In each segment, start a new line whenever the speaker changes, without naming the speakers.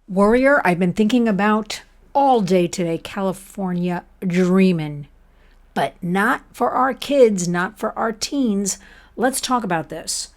Warrior, I've been thinking about all day today, California dreamin', but not for our kids, not for our teens. Let's talk about this.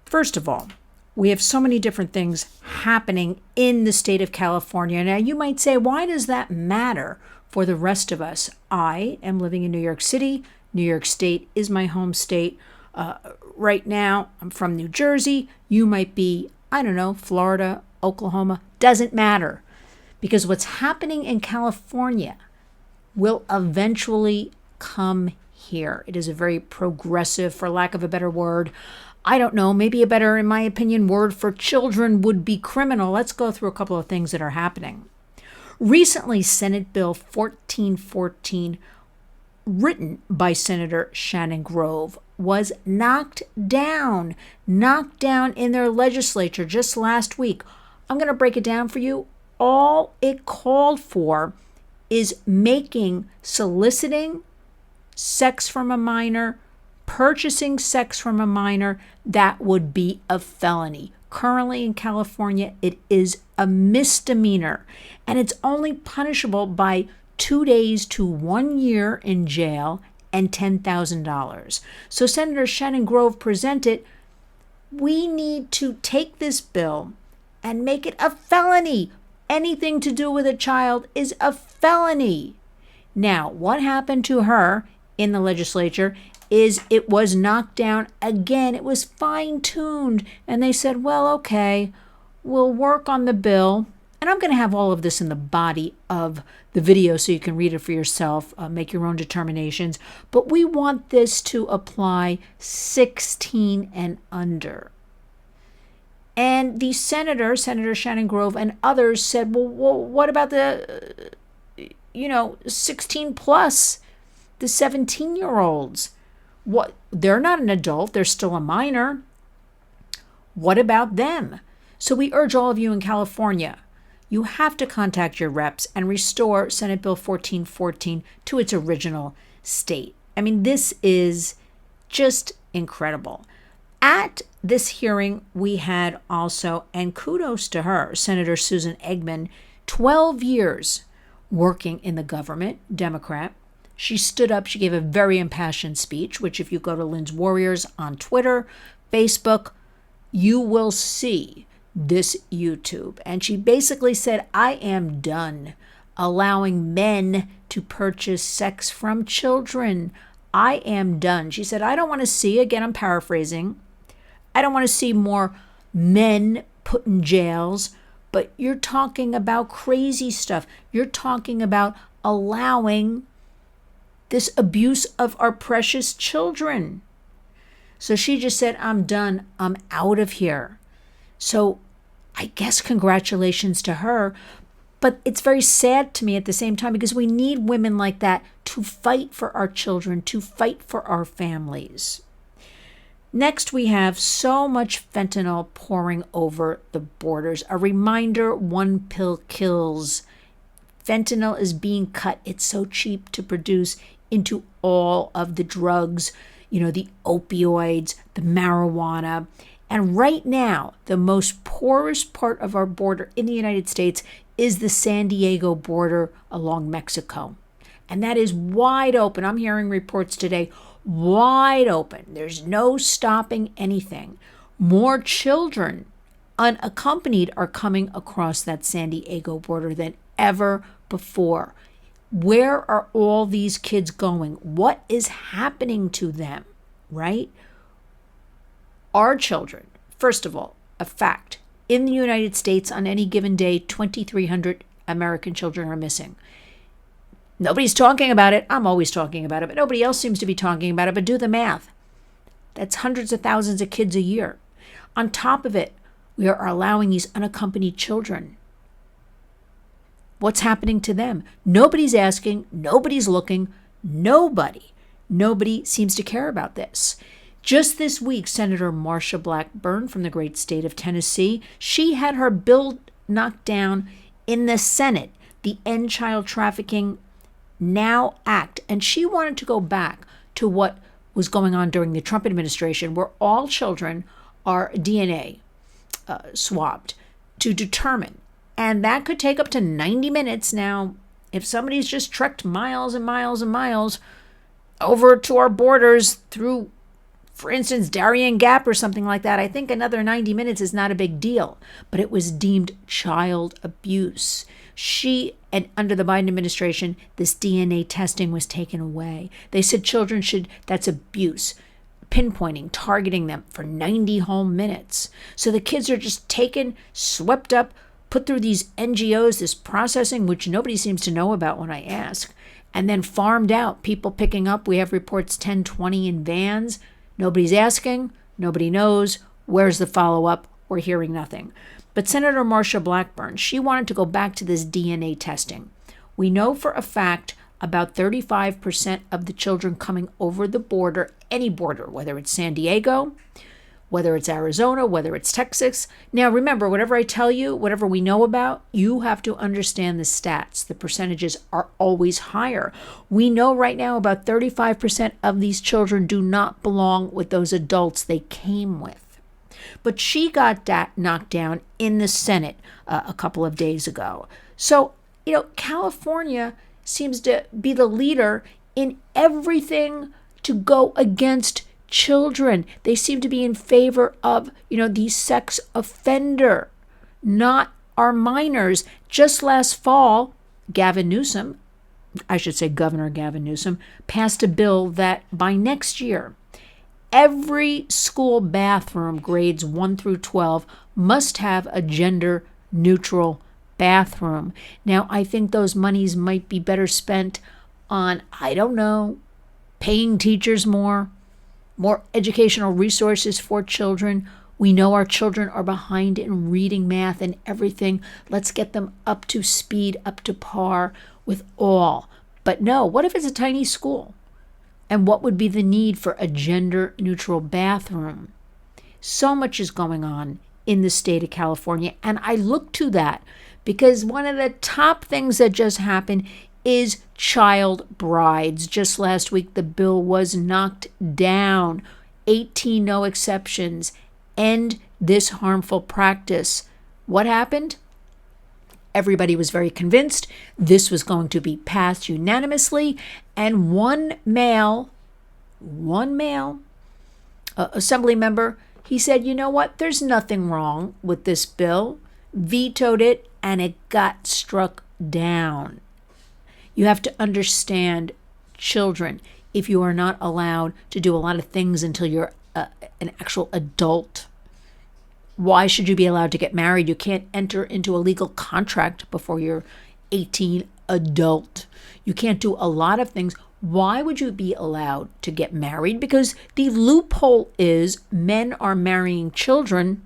First of all, we have so many different things happening in the state of California. Now, you might say, why does that matter for the rest of us? I am living in New York City. New York State is my home state. Right now, I'm from New Jersey. You might be, I don't know, Florida, Oklahoma. Doesn't matter. Because what's happening in California will eventually come here. It is a very progressive, for lack of a better word, I don't know, maybe a better, in my opinion, word for children would be criminal. Let's go through a couple of things that are happening. Recently, Senate Bill 1414, written by Senator Shannon was knocked down in their legislature just last week. I'm going to break it down for you. All it called for is making soliciting sex from a minor, purchasing sex from a minor, that would be a felony. Currently in California, it is a misdemeanor, and it's only punishable by 2 days to 1 year in jail and $10,000. So Senator Shannon presented, we need to take this bill and make it a felony. Anything to do with a child is a felony. Now, what happened to her in the legislature is it was knocked down again. It was fine-tuned. And they said, well, okay, we'll work on the bill. And I'm going to have all of this in the body of the video so you can read it for yourself, make your own determinations. But we want this to apply 16 and under. And the Senator Shannon and others said, well, what about the, 16 plus, the 17-year-olds? What? They're not an adult. They're still a minor. What about them? So we urge all of you in California, you have to contact your reps and restore Senate Bill 1414 to its original state. I mean, this is just incredible. At this hearing, we had also, and kudos to her, Senator Susan Eggman, 12 years working in the government, Democrat. She stood up, she gave a very impassioned speech, which if you go to Lynn's Warriors on Twitter, Facebook, you will see this YouTube. And she basically said, I am done allowing men to purchase sex from children. I am done. She said, I don't want to see, again, I'm paraphrasing, I don't want to see more men put in jails, but you're talking about crazy stuff. You're talking about allowing this abuse of our precious children. So she just said, I'm done. I'm out of here. So I guess congratulations to her. But it's very sad to me at the same time because we need women like that to fight for our children, to fight for our families. Next, we have so much fentanyl pouring over the borders. A reminder, one pill kills. Fentanyl is being cut. It's so cheap to produce into all of the drugs, the opioids, the marijuana. And right now, the most porous part of our border in the United States is the San Diego border along Mexico. And that is wide open. I'm hearing reports today, wide open. There's no stopping anything. More children unaccompanied are coming across that San Diego border than ever before. Where are all these kids going? What is happening to them, right? Our children, first of all, a fact, in the United States on any given day, 2,300 American children are missing. Nobody's talking about it. I'm always talking about it, but nobody else seems to be talking about it. But do the math. That's hundreds of thousands of kids a year. On top of it, we are allowing these unaccompanied children. What's happening to them? Nobody's asking. Nobody's looking. Nobody seems to care about this. Just this week, Senator Marsha Blackburn from the great state of Tennessee, she had her bill knocked down in the Senate, the End Child Trafficking Now Act. And she wanted to go back to what was going on during the Trump administration, where all children are DNA swabbed. to determine. And that could take up to 90 minutes. Now, if somebody's just trekked miles and miles and miles over to our borders through, for instance, Darien Gap or something like that, I think another 90 minutes is not a big deal. But it was deemed child abuse. And under the Biden administration, this DNA testing was taken away. They said children that's abuse, pinpointing, targeting them for 90 whole minutes. So the kids are just taken, swept up, put through these NGOs, this processing, which nobody seems to know about when I ask, and then farmed out, people picking up. We have reports 10, 20 in vans. Nobody's asking. Nobody knows. Where's the follow-up? We're hearing nothing. But Senator Marsha Blackburn, she wanted to go back to this DNA testing. We know for a fact about 35% of the children coming over the border, any border, whether it's San Diego, whether it's Arizona, whether it's Texas. Now, remember, whatever I tell you, whatever we know about, you have to understand the stats. The percentages are always higher. We know right now about 35% of these children do not belong with those adults they came with. But she got knocked down in the Senate a couple of days ago. So, California seems to be the leader in everything to go against children. They seem to be in favor of, the sex offender, not our minors. Just last fall, Governor Gavin Newsom, passed a bill that by next year, every school bathroom, grades 1 through 12, must have a gender-neutral bathroom. Now, I think those monies might be better spent on, paying teachers more educational resources for children. We know our children are behind in reading, math, and everything. Let's get them up to speed, up to par with all. But no, what if it's a tiny school? And what would be the need for a gender-neutral bathroom? So much is going on in the state of California, and I look to that because one of the top things that just happened is child brides. Just last week, the bill was knocked down. 18 no exceptions. End this harmful practice. What happened? Everybody was very convinced this was going to be passed unanimously, and one male assembly member, he said, you know what, there's nothing wrong with this bill, vetoed it, and it got struck down. You have to understand, children, if you are not allowed to do a lot of things until you're an actual adult, why should you be allowed to get married? You can't enter into a legal contract before you're 18, adult. You can't do a lot of things. Why would you be allowed to get married? Because the loophole is men are marrying children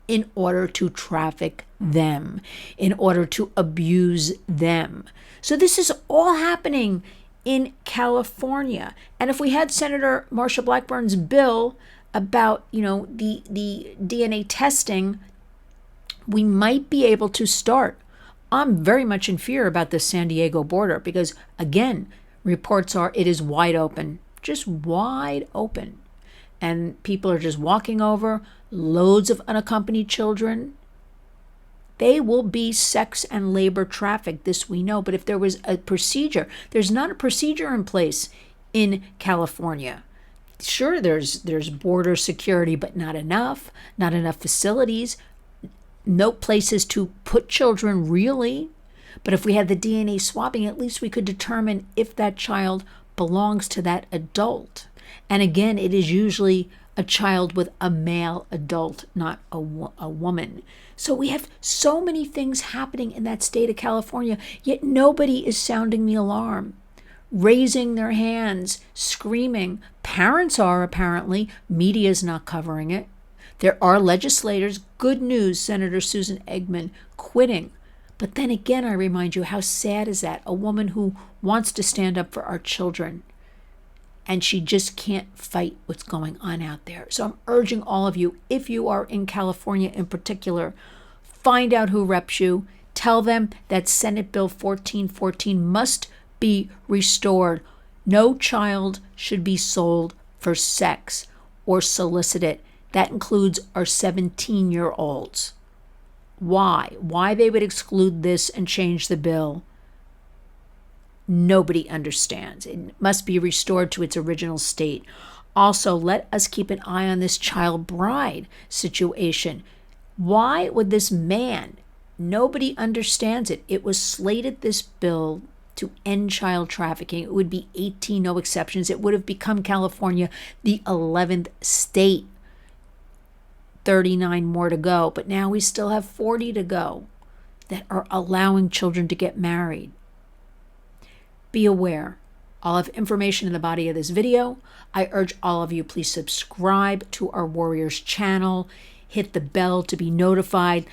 in order to traffic them, in order to abuse them. So this is all happening in California. And if we had Senator Marsha Blackburn's bill about, the DNA testing, we might be able to start. I'm very much in fear about the San Diego border because, again, reports are it is wide open, just wide open. And people are just walking over, loads of unaccompanied children. They will be sex and labor trafficked, this we know. But if there was a procedure, there's not a procedure in place in California. Sure, there's border security, but not enough facilities, no places to put children really. But if we had the DNA swabbing, at least we could determine if that child belongs to that adult. And again, it is usually a child with a male adult, not a woman. So we have so many things happening in that state of California, yet nobody is sounding the alarm, raising their hands, screaming. Parents are, apparently. Media's not covering it. There are legislators. Good news, Senator Susan Eggman quitting. But then again, I remind you, how sad is that? A woman who wants to stand up for our children, and she just can't fight what's going on out there. So I'm urging all of you, if you are in California in particular, find out who reps you. Tell them that Senate Bill 1414 must be restored. No child should be sold for sex or solicited. That includes our 17-year-olds. Why they would exclude this and change the bill, nobody understands. It must be restored to its original state. Also, let us keep an eye on this child bride situation. Why would this man, nobody understands it. It was slated, this bill, to end child trafficking. It would be 18, no exceptions. It would have become California the 11th state. 39 more to go, but now we still have 40 to go that are allowing children to get married. Be aware. I'll have information in the body of this video. I urge all of you, please subscribe to our Warriors channel. Hit the bell to be notified.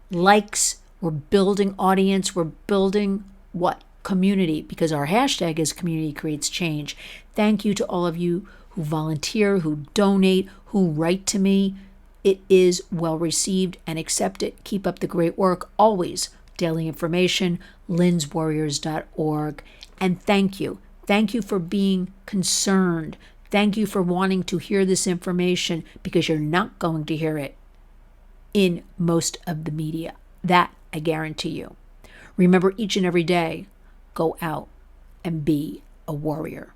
Likes. We're building audience. We're building what? Community, because our hashtag is Community Creates Change. Thank you to all of you who volunteer, who donate, who write to me. It is well received and accepted. Keep up the great work. Always daily information, lynswarriors.org. And thank you. Thank you for being concerned. Thank you for wanting to hear this information, because you're not going to hear it in most of the media. That I guarantee you. Remember, each and every day, go out and be a warrior.